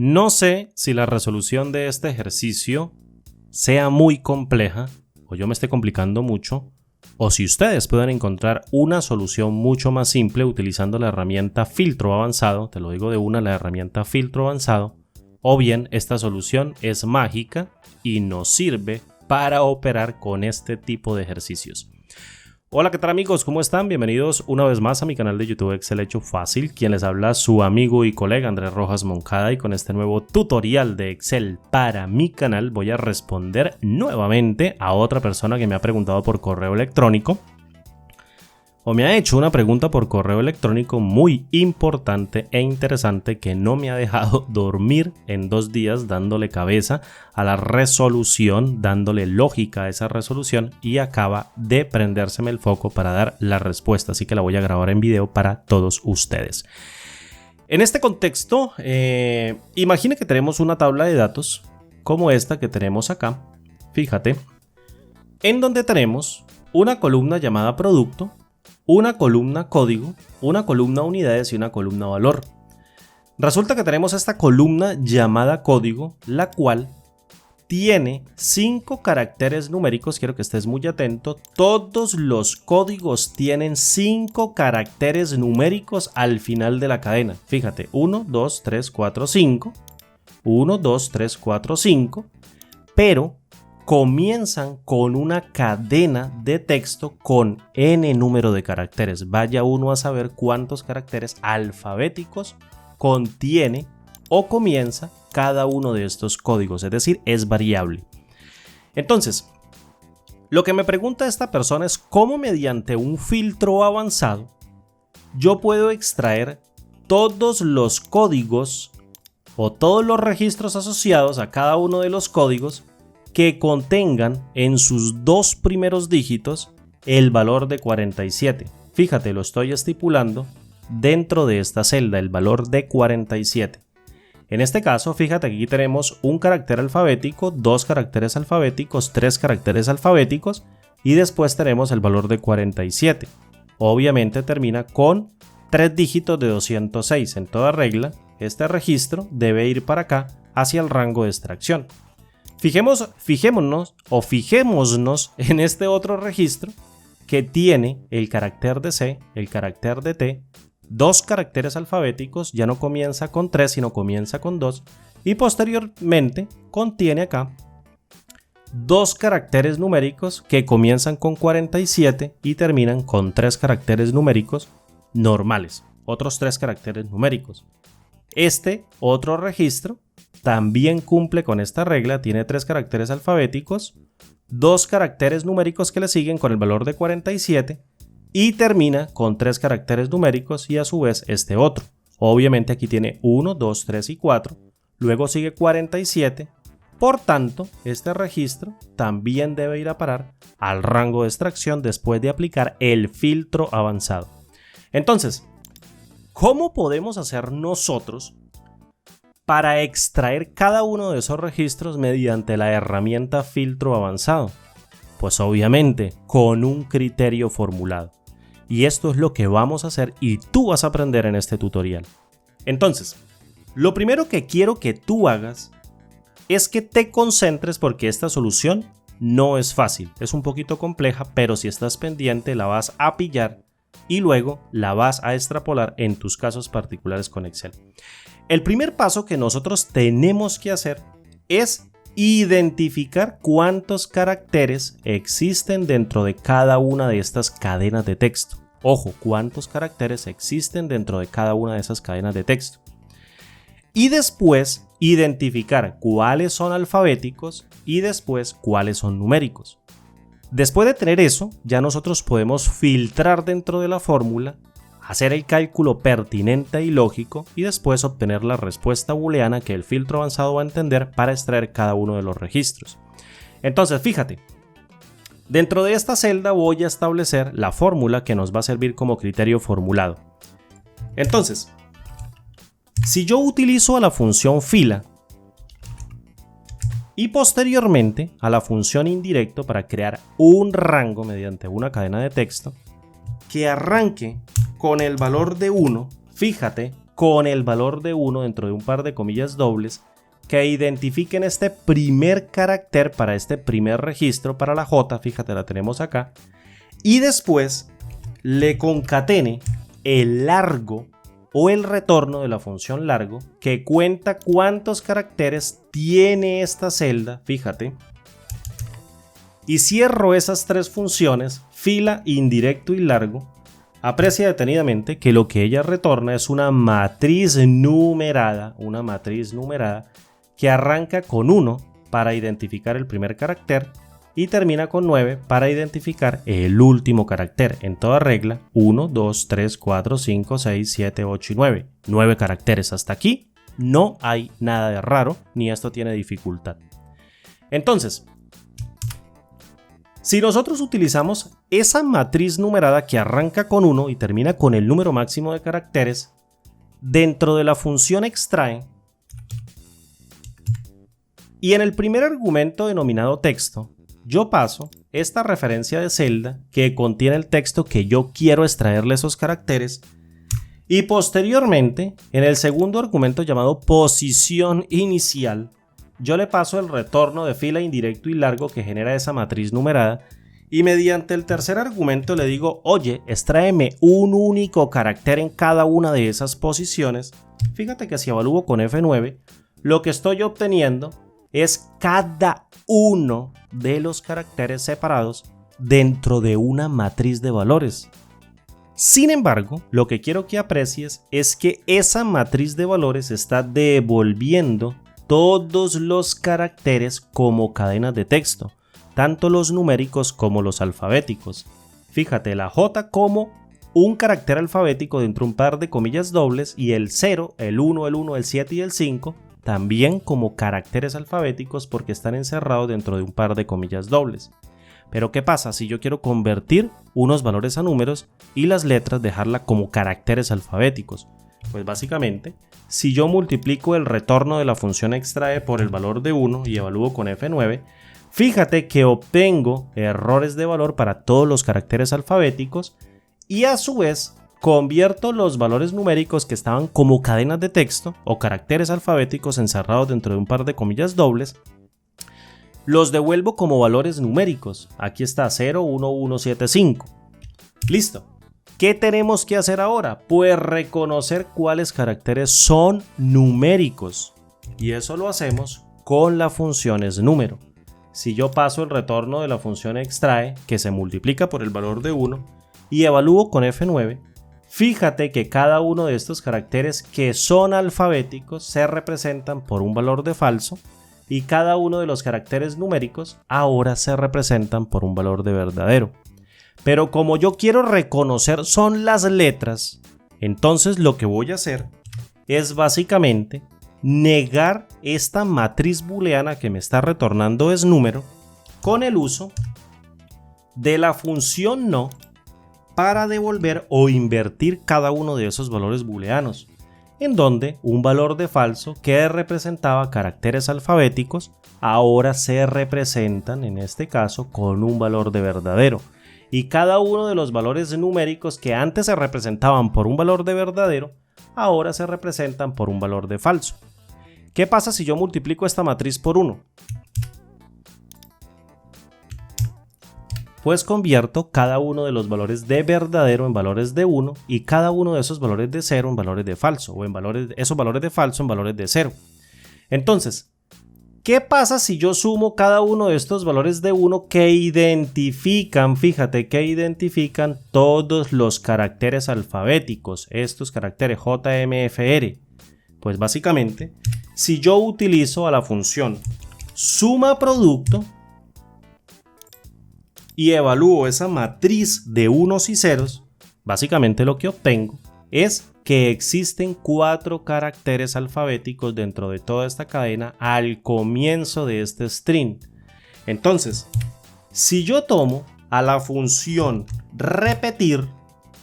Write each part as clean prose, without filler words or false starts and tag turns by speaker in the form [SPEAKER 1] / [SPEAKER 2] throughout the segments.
[SPEAKER 1] No sé si la resolución de este ejercicio sea muy compleja o yo me esté complicando mucho, o si ustedes pueden encontrar una solución mucho más simple utilizando la herramienta filtro avanzado, te lo digo de una, la herramienta filtro avanzado, o bien esta solución es mágica y nos sirve para operar con este tipo de ejercicios. Hola, ¿qué tal amigos? ¿Cómo están? Bienvenidos una vez más a mi canal de YouTube Excel Hecho Fácil, quien les habla su amigo y colega Andrés Rojas Moncada, y con este nuevo tutorial de Excel para mi canal voy a responder nuevamente a otra persona que me ha preguntado por correo electrónico o me ha hecho una pregunta por correo electrónico muy importante e interesante que no me ha dejado dormir en 2 días dándole cabeza a la resolución, dándole lógica a esa resolución, y acaba de prendérseme el foco para dar la respuesta, así que la voy a grabar en video para todos ustedes. En este contexto, imagine que tenemos una tabla de datos como esta que tenemos acá, fíjate, en donde tenemos una columna llamada producto, una columna código, una columna unidades y una columna valor. Resulta que tenemos esta columna llamada código, la cual tiene 5 caracteres numéricos. Quiero que estés muy atento. Todos los códigos tienen 5 caracteres numéricos al final de la cadena. Fíjate, 1, 2, 3, 4, 5. 1, 2, 3, 4, 5. Pero comienzan con una cadena de texto con n número de caracteres. Vaya uno a saber cuántos caracteres alfabéticos contiene o comienza cada uno de estos códigos, es decir, es variable. Entonces, lo que me pregunta esta persona es cómo mediante un filtro avanzado yo puedo extraer todos los códigos o todos los registros asociados a cada uno de los códigos que contengan en sus 2 primeros dígitos el valor de 47. Fíjate, lo estoy estipulando dentro de esta celda, el valor de 47. En este caso, fíjate, aquí tenemos un carácter alfabético, 2 caracteres alfabéticos, 3 caracteres alfabéticos y después tenemos el valor de 47. Obviamente termina con 3 dígitos de 206. En toda regla, este registro debe ir para acá hacia el rango de extracción. Fijémonos en este otro registro que tiene el carácter de C, el carácter de T, 2 caracteres alfabéticos, ya no comienza con 3 sino comienza con 2, y posteriormente contiene acá 2 caracteres numéricos que comienzan con 47 y terminan con 3 caracteres numéricos normales, otros 3 caracteres numéricos. Este otro registro también cumple con esta regla, tiene 3 caracteres alfabéticos, 2 caracteres numéricos que le siguen con el valor de 47 y termina con 3 caracteres numéricos y a su vez este otro. Obviamente aquí tiene 1, 2, 3 y 4, luego sigue 47, por tanto este registro también debe ir a parar al rango de extracción después de aplicar el filtro avanzado. Entonces, ¿cómo podemos hacer nosotros para extraer cada uno de esos registros mediante la herramienta filtro avanzado? Pues obviamente con un criterio formulado. Y esto es lo que vamos a hacer y tú vas a aprender en este tutorial. Entonces, lo primero que quiero que tú hagas es que te concentres, porque esta solución no es fácil, es un poquito compleja, pero si estás pendiente la vas a pillar y luego la vas a extrapolar en tus casos particulares con Excel. El primer paso que nosotros tenemos que hacer es identificar cuántos caracteres existen dentro de cada una de estas cadenas de texto. Ojo, cuántos caracteres existen dentro de cada una de esas cadenas de texto. Y después identificar cuáles son alfabéticos y después cuáles son numéricos. Después de tener eso, ya nosotros podemos filtrar dentro de la fórmula, hacer el cálculo pertinente y lógico y después obtener la respuesta booleana que el filtro avanzado va a entender para extraer cada uno de los registros. Entonces, fíjate, dentro de esta celda voy a establecer la fórmula que nos va a servir como criterio formulado. Entonces, si yo utilizo a la función fila y posteriormente a la función indirecto para crear un rango mediante una cadena de texto que arranque con el valor de 1, fíjate con el valor de 1 dentro de un par de comillas dobles que identifiquen este primer carácter para este primer registro para la J, fíjate, la tenemos acá, y después le concatene el largo o el retorno de la función largo que cuenta cuántos caracteres tiene esta celda, fíjate, y cierro esas tres funciones, fila, indirecto y largo. Aprecia detenidamente que lo que ella retorna es una matriz numerada que arranca con 1 para identificar el primer carácter y termina con 9 para identificar el último carácter. En toda regla, 1, 2, 3, 4, 5, 6, 7, 8 y 9. 9 caracteres hasta aquí. No hay nada de raro, ni esto tiene dificultad. Entonces, si nosotros utilizamos esa matriz numerada que arranca con 1 y termina con el número máximo de caracteres, dentro de la función extrae, y en el primer argumento denominado texto, yo paso esta referencia de celda que contiene el texto que yo quiero extraerle esos caracteres, y posteriormente, en el segundo argumento llamado posición inicial, yo le paso el retorno de fila, indirecto y largo que genera esa matriz numerada, y mediante el tercer argumento le digo, oye, extráeme un único carácter en cada una de esas posiciones. Fíjate que si evalúo con F9, lo que estoy obteniendo es cada uno de los caracteres separados dentro de una matriz de valores. Sin embargo, lo que quiero que aprecies es que esa matriz de valores está devolviendo todos los caracteres como cadenas de texto, tanto los numéricos como los alfabéticos. Fíjate, la J como un carácter alfabético dentro de un par de comillas dobles y el 0, el 1, el 1, el 7 y el 5 también como caracteres alfabéticos porque están encerrados dentro de un par de comillas dobles. Pero ¿qué pasa si yo quiero convertir unos valores a números y las letras dejarla como caracteres alfabéticos? Pues básicamente, si yo multiplico el retorno de la función extrae por el valor de 1 y evalúo con F9, fíjate que obtengo errores de valor para todos los caracteres alfabéticos y a su vez convierto los valores numéricos que estaban como cadenas de texto o caracteres alfabéticos encerrados dentro de un par de comillas dobles, los devuelvo como valores numéricos. Aquí está 0, 1, 1, 7, 5. Listo. ¿Qué tenemos que hacer ahora? Pues reconocer cuáles caracteres son numéricos. Y eso lo hacemos con la función isNúmero. Si yo paso el retorno de la función extrae, que se multiplica por el valor de 1, y evalúo con F9, fíjate que cada uno de estos caracteres que son alfabéticos se representan por un valor de falso y cada uno de los caracteres numéricos ahora se representan por un valor de verdadero. Pero como yo quiero reconocer son las letras, entonces lo que voy a hacer es básicamente negar esta matriz booleana que me está retornando isNúmero con el uso de la función no para devolver o invertir cada uno de esos valores booleanos, en donde un valor de falso que representaba caracteres alfabéticos ahora se representan en este caso con un valor de verdadero, y cada uno de los valores numéricos que antes se representaban por un valor de verdadero ahora se representan por un valor de falso. ¿Qué pasa si yo multiplico esta matriz por 1? Pues convierto cada uno de los valores de verdadero en valores de 1 y cada uno de esos valores de 0 en valores de falso o en esos valores de falso en valores de 0. Entonces, ¿qué pasa si yo sumo cada uno de estos valores de 1 que identifican, fíjate, que identifican todos los caracteres alfabéticos, estos caracteres JMFR? Pues básicamente, si yo utilizo a la función suma producto y evalúo esa matriz de unos y ceros, básicamente lo que obtengo es que existen 4 caracteres alfabéticos dentro de toda esta cadena al comienzo de este string. Entonces, si yo tomo a la función repetir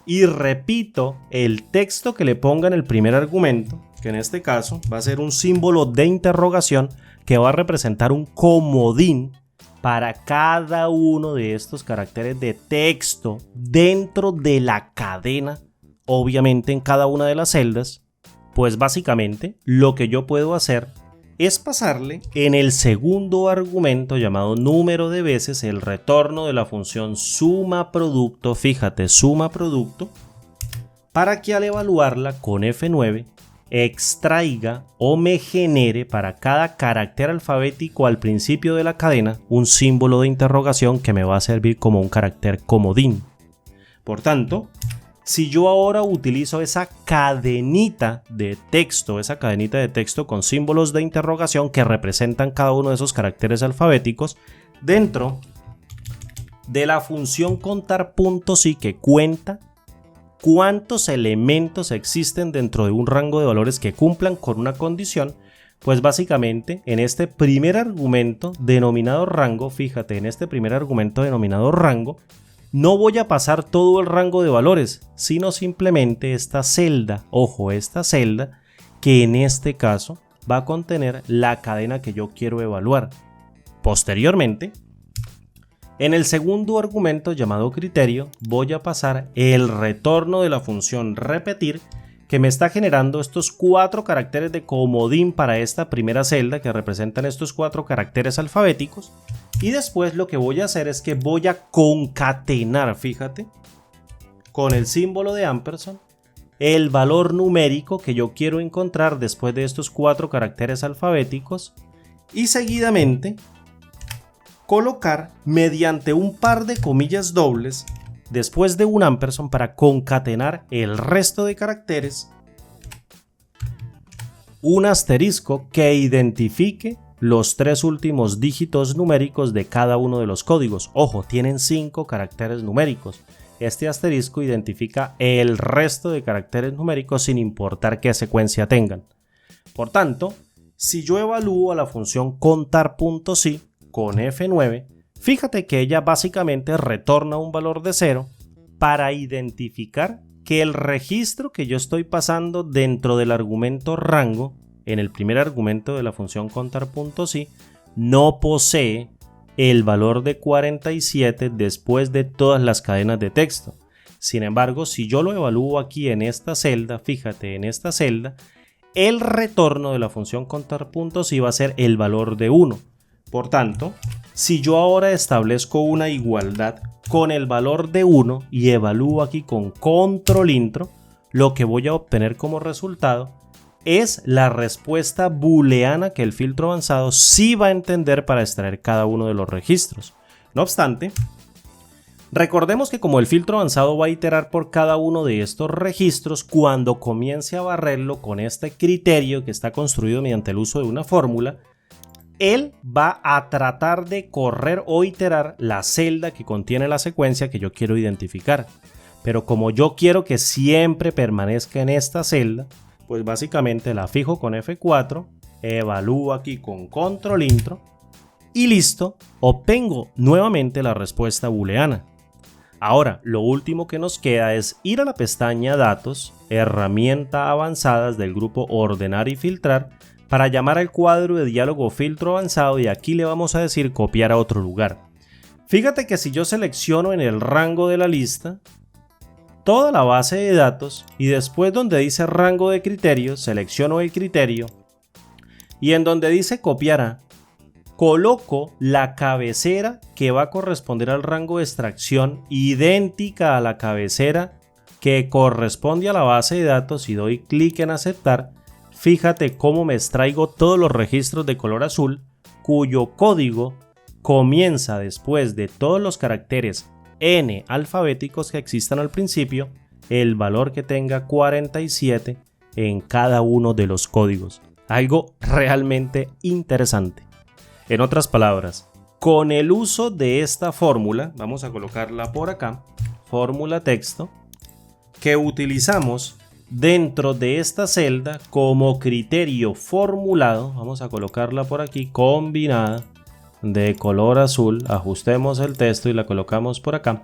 [SPEAKER 1] y repito el texto que le ponga en el primer argumento, que en este caso va a ser un símbolo de interrogación que va a representar un comodín para cada uno de estos caracteres de texto dentro de la cadena, obviamente en cada una de las celdas, Pues básicamente lo que yo puedo hacer es pasarle en el segundo argumento llamado número de veces el retorno de la función suma producto, fíjate, suma producto, para que al evaluarla con F9 extraiga o me genere para cada carácter alfabético al principio de la cadena un símbolo de interrogación que me va a servir como un carácter comodín. Por tanto, si yo ahora utilizo esa cadenita de texto con símbolos de interrogación que representan cada uno de esos caracteres alfabéticos dentro de la función contar.si que cuenta cuántos elementos existen dentro de un rango de valores que cumplan con una condición, pues básicamente en este primer argumento denominado rango, fíjate, en este primer argumento denominado rango, no voy a pasar todo el rango de valores, sino simplemente esta celda, ojo, esta celda, que en este caso va a contener la cadena que yo quiero evaluar. Posteriormente, en el segundo argumento llamado criterio, voy a pasar el retorno de la función repetir, que me está generando estos 4 caracteres de comodín para esta primera celda que representan estos 4 caracteres alfabéticos. Y después lo que voy a hacer es que voy a concatenar, fíjate, con el símbolo de ampersand, el valor numérico que yo quiero encontrar después de estos 4 caracteres alfabéticos y seguidamente colocar mediante un par de comillas dobles después de un ampersand para concatenar el resto de caracteres un asterisco que identifique los 3 últimos dígitos numéricos de cada uno de los códigos. Ojo, tienen 5 caracteres numéricos. Este asterisco identifica el resto de caracteres numéricos sin importar qué secuencia tengan. Por tanto, si yo evalúo a la función contar.si con F9, fíjate que ella básicamente retorna un valor de 0 para identificar que el registro que yo estoy pasando dentro del argumento rango, en el primer argumento de la función contar.si, no posee el valor de 47 después de todas las cadenas de texto. Sin embargo, si yo lo evalúo aquí en esta celda, fíjate en esta celda, el retorno de la función contar.si va a ser el valor de 1. Por tanto, si yo ahora establezco una igualdad con el valor de 1 y evalúo aquí con control intro, lo que voy a obtener como resultado es la respuesta booleana que el filtro avanzado sí va a entender para extraer cada uno de los registros. No obstante, recordemos que como el filtro avanzado va a iterar por cada uno de estos registros, cuando comience a barrerlo con este criterio que está construido mediante el uso de una fórmula, él va a tratar de correr o iterar la celda que contiene la secuencia que yo quiero identificar. Pero como yo quiero que siempre permanezca en esta celda, pues básicamente la fijo con F4, evalúo aquí con control intro y listo, obtengo nuevamente la respuesta booleana. Ahora, lo último que nos queda es ir a la pestaña Datos, Herramienta Avanzadas del grupo Ordenar y Filtrar para llamar al cuadro de diálogo Filtro Avanzado y aquí le vamos a decir copiar a otro lugar. Fíjate que si yo selecciono en el rango de la lista toda la base de datos y después donde dice rango de criterios, selecciono el criterio y en donde dice copiar a, coloco la cabecera que va a corresponder al rango de extracción idéntica a la cabecera que corresponde a la base de datos y doy clic en aceptar. Fíjate cómo me extraigo todos los registros de color azul cuyo código comienza después de todos los caracteres n alfabéticos que existan al principio, el valor que tenga 47 en cada uno de los códigos. Algo realmente interesante. En otras palabras, con el uso de esta fórmula, vamos a colocarla por acá, fórmula texto, que utilizamos dentro de esta celda como criterio formulado, vamos a colocarla por aquí, combinada, de color azul, ajustemos el texto y la colocamos por acá.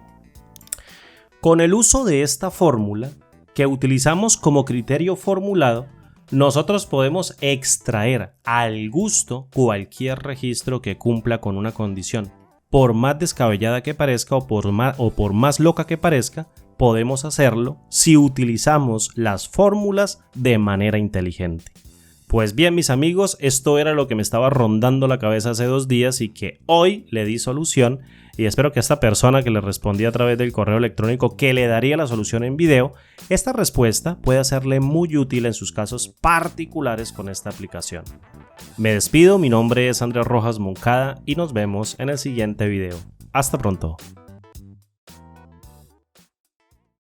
[SPEAKER 1] Con el uso de esta fórmula que utilizamos como criterio formulado, nosotros podemos extraer al gusto cualquier registro que cumpla con una condición. Por más descabellada que parezca o por más loca que parezca, podemos hacerlo si utilizamos las fórmulas de manera inteligente. Pues bien, mis amigos, esto era lo que me estaba rondando la cabeza hace 2 días y que hoy le di solución, y espero que a esta persona que le respondí a través del correo electrónico que le daría la solución en video, esta respuesta pueda serle muy útil en sus casos particulares con esta aplicación. Me despido, mi nombre es Andrés Rojas Moncada y nos vemos en el siguiente video. Hasta pronto.